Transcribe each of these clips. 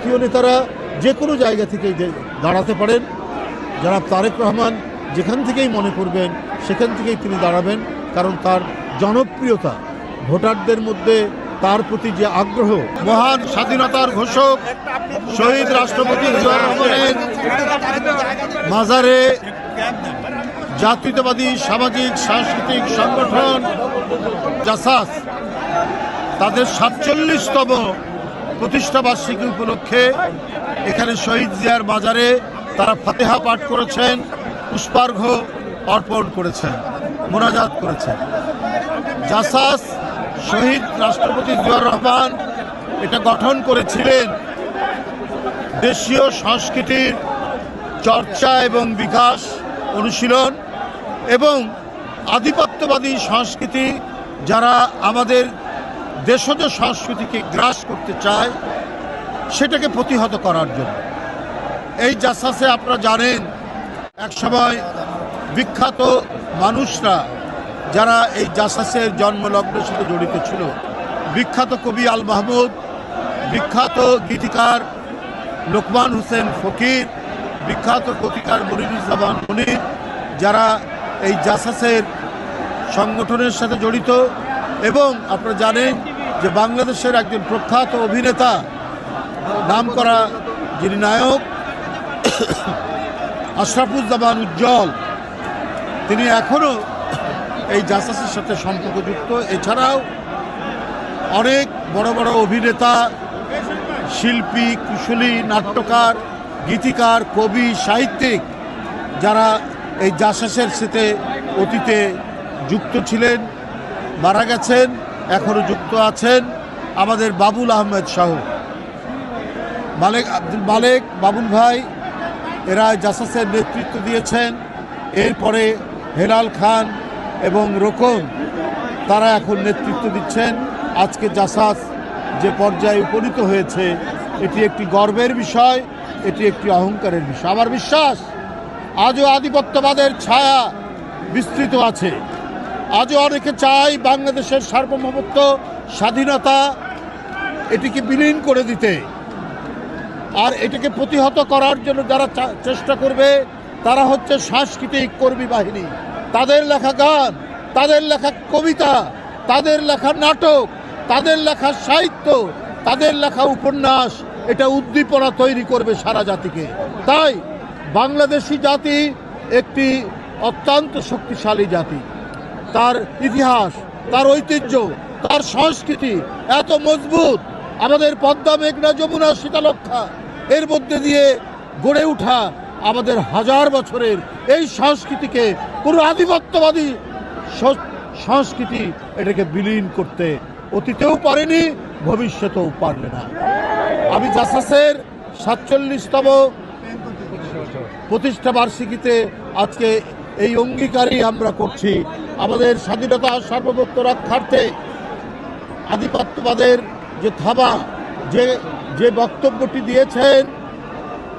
জাতীয় নেতারা যে কোনো জায়গা থেকেই দাঁড়াতে পারেন। জনাব তারেক রহমান যেখান থেকেই মনে করবেন সেখান থেকেই তিনি দাঁড়াবেন, কারণ তার জনপ্রিয়তা, ভোটারদের মধ্যে তার প্রতি যে আগ্রহ। মহান স্বাধীনতার ঘোষক শহীদ রাষ্ট্রপতি জিয়াউর রহমানের মাজারে জাতীয়তাবাদী সামাজিক সাংস্কৃতিক সংগঠন জাসাস তাদের ৪৭তম প্রতিষ্ঠাবার্ষিকী উপলক্ষে এখানে শহীদ জিয়ার মাজারে তারা ফাতেহা পাঠ করেছেন, পুষ্পার্ঘ্য অর্পণ করেছেন, মোনাজাত করেছেন। জাসাস শহীদ রাষ্ট্রপতি জিয়াউর রহমান এটা গঠন করেছিলেন দেশীয় সংস্কৃতির চর্চা এবং বিকাশ, অনুশীলন এবং আধিপত্যবাদী সংস্কৃতি যারা আমাদের দেশজ সংস্কৃতিকে গ্রাস করতে চায় সেটাকে প্রতিহত করার জন্য। এই জাসাসে আপনারা জানেন একসময় বিখ্যাত মানুষরা যারা এই জাসাসের জন্মলগ্নের সাথে জড়িত ছিল, বিখ্যাত কবি আল মাহমুদ, বিখ্যাত গীতিকার লোকমান হোসেন ফকির, বিখ্যাত গীতিকার মনিরুজ্জামান মনির, যারা এই জাসাসের সংগঠনের সাথে জড়িত। এবং আপনারা জানেন যে বাংলাদেশের একজন প্রখ্যাত অভিনেতা, নামকরা যিনি নায়ক আশরাফুজ্জামান উজ্জ্বল, তিনি এখনও এই জাসাসের সাথে সম্পর্কযুক্ত। এছাড়াও অনেক বড় বড় অভিনেতা, শিল্পী, কুশলী, নাট্যকার, গীতিকার, কবি, সাহিত্যিক যারা এই জাসাসের সাথে অতীতে যুক্ত ছিলেন, মারা গেছেন, এখনও যুক্ত আছেন। আমাদের বাবুল আহমেদ শাহ, আব্দুল মালেক, বাবুল ভাই, এরা জাসাসের নেতৃত্ব দিয়েছেন। এরপরে হেলাল খান এবং রোকন, তারা এখন নেতৃত্ব দিচ্ছেন। আজকে জাসাস যে পর্যায়ে উপনীত হয়েছে এটি একটি গর্বের বিষয়, এটি একটি অহংকারের বিষয়। আমার বিশ্বাস আজও আধিপত্যবাদের ছায়া বিস্তৃত আছে। আজও অনেকে চায় বাংলাদেশের সার্বভৌমত্ব, স্বাধীনতা এটিকে বিলীন করে দিতে। আর এটাকে প্রতিহত করার জন্য যারা চেষ্টা করবে তারা হচ্ছে সাংস্কৃতিক কর্মী বাহিনী। তাদের লেখা গান, তাদের লেখা কবিতা, তাদের লেখা নাটক, তাদের লেখা সাহিত্য, তাদের লেখা উপন্যাস এটা উদ্দীপনা তৈরি করবে সারা জাতিকে। তাই বাংলাদেশি জাতি একটি অত্যন্ত শক্তিশালী জাতি। তার ইতিহাস, তার ঐতিহ্য, তার সংস্কৃতি এত মজবুত। আমাদের পদ্মা, মেঘনা, যমুনা, শীতলক্ষা এর মধ্যে দিয়ে গড়ে ওঠা আমাদের হাজার বছরের এই সংস্কৃতিকে কোনো আধিপত্যবাদী সংস্কৃতি এটাকে বিলীন করতে অতীতেও পারেনি, ভবিষ্যতেও পারবে না। আমি জাসাসের ৪৭তম প্রতিষ্ঠা বার্ষিকীতে আজকে এই অঙ্গীকারই আমরা করছি। আমাদের স্বাধীনতা সার্বভৌমত্ব রক্ষার্থে আধিপত্যবাদের যে থাবা, যে বক্তব্যটি দিয়েছেন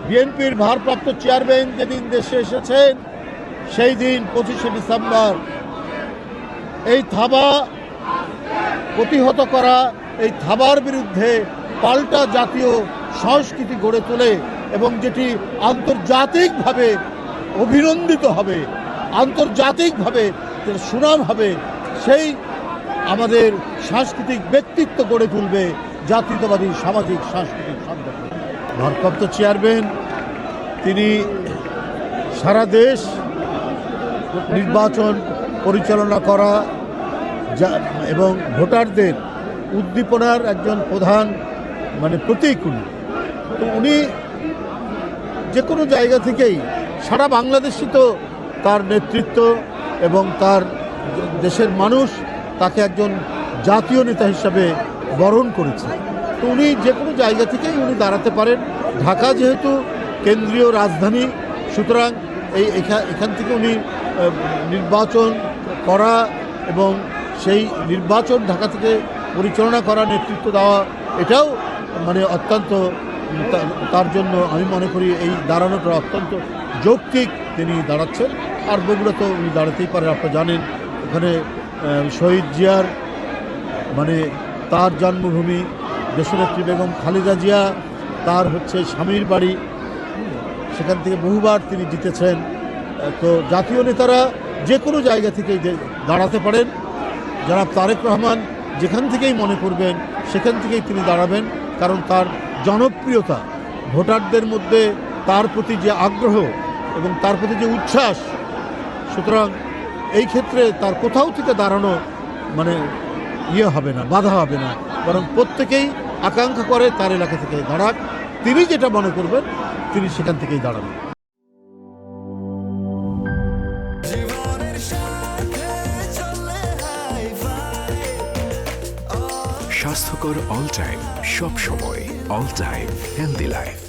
বিএনপির ভারপ্রাপ্ত চেয়ারম্যান যেদিন দেশে এসেছেন সেই দিন ২৫শে ডিসেম্বর, এই থাবা প্রতিহত করা, এই থাবার বিরুদ্ধে পাল্টা জাতীয় সংস্কৃতি গড়ে তোলে এবং যেটি আন্তর্জাতিকভাবে অভিনন্দিত হবে, আন্তর্জাতিকভাবে সুনাম হবে, সেই আমাদের সাংস্কৃতিক ব্যক্তিত্ব গড়ে তুলবে জাতীয়তাবাদী সামাজিক সাংস্কৃতিক সংগঠন। ভারপ্রাপ্ত চেয়ারম্যান তিনি সারা দেশ নির্বাচন পরিচালনা করা এবং ভোটারদের উদ্দীপনার একজন প্রধান প্রতীক উনি। তো উনি যে কোনো জায়গা থেকেই সারা বাংলাদেশই তো তার নেতৃত্ব এবং তার দেশের মানুষ তাকে একজন জাতীয় নেতা হিসাবে বরণ করেছে। তো উনি যে কোনো জায়গা থেকেই উনি দাঁড়াতে পারেন। ঢাকা যেহেতু কেন্দ্রীয় রাজধানী, সুতরাং এখান থেকে উনি নির্বাচন করা এবং সেই নির্বাচন ঢাকা থেকে পরিচালনা করা, নেতৃত্ব দেওয়া, এটাও অত্যন্ত তার জন্য আমি মনে করি এই দাঁড়ানোটা অত্যন্ত যৌক্তিক। তিনি দাঁড়াচ্ছেন। আর বগুড়া তো উনি দাঁড়াতেই পারেন। আপনারা জানেন ওখানে শহীদ জিয়ার তার জন্মভূমি, দেশনেত্রী বেগম খালেদা জিয়া তার হচ্ছে স্বামীর বাড়ি, সেখান থেকে বহুবার তিনি জিতেছেন। তো জাতীয় নেতারা যে কোনো জায়গা থেকেই দাঁড়াতে পারেন। জনাব তারেক রহমান যেখান থেকেই মনে করবেন সেখান থেকেই তিনি দাঁড়াবেন, কারণ তার জনপ্রিয়তা, ভোটারদের মধ্যে তার প্রতি যে আগ্রহ এবং তার প্রতি যে উচ্ছ্বাস, সুতরাং এই ক্ষেত্রে তার কোথাও থেকে দাঁড়ানো মানে হবে না, বাধা হবে না, বরং প্রত্যেকেই আকাঙ্ক্ষা করে তার এলাকা থেকে দাঁড়াক, তিনি যেটা মনে করবেন তিনি সেখান থেকেই দাঁড়াবেন। স্বাস্থ্যকর অল টাইম, সব সময় অল টাইম হেলদি লাইফ।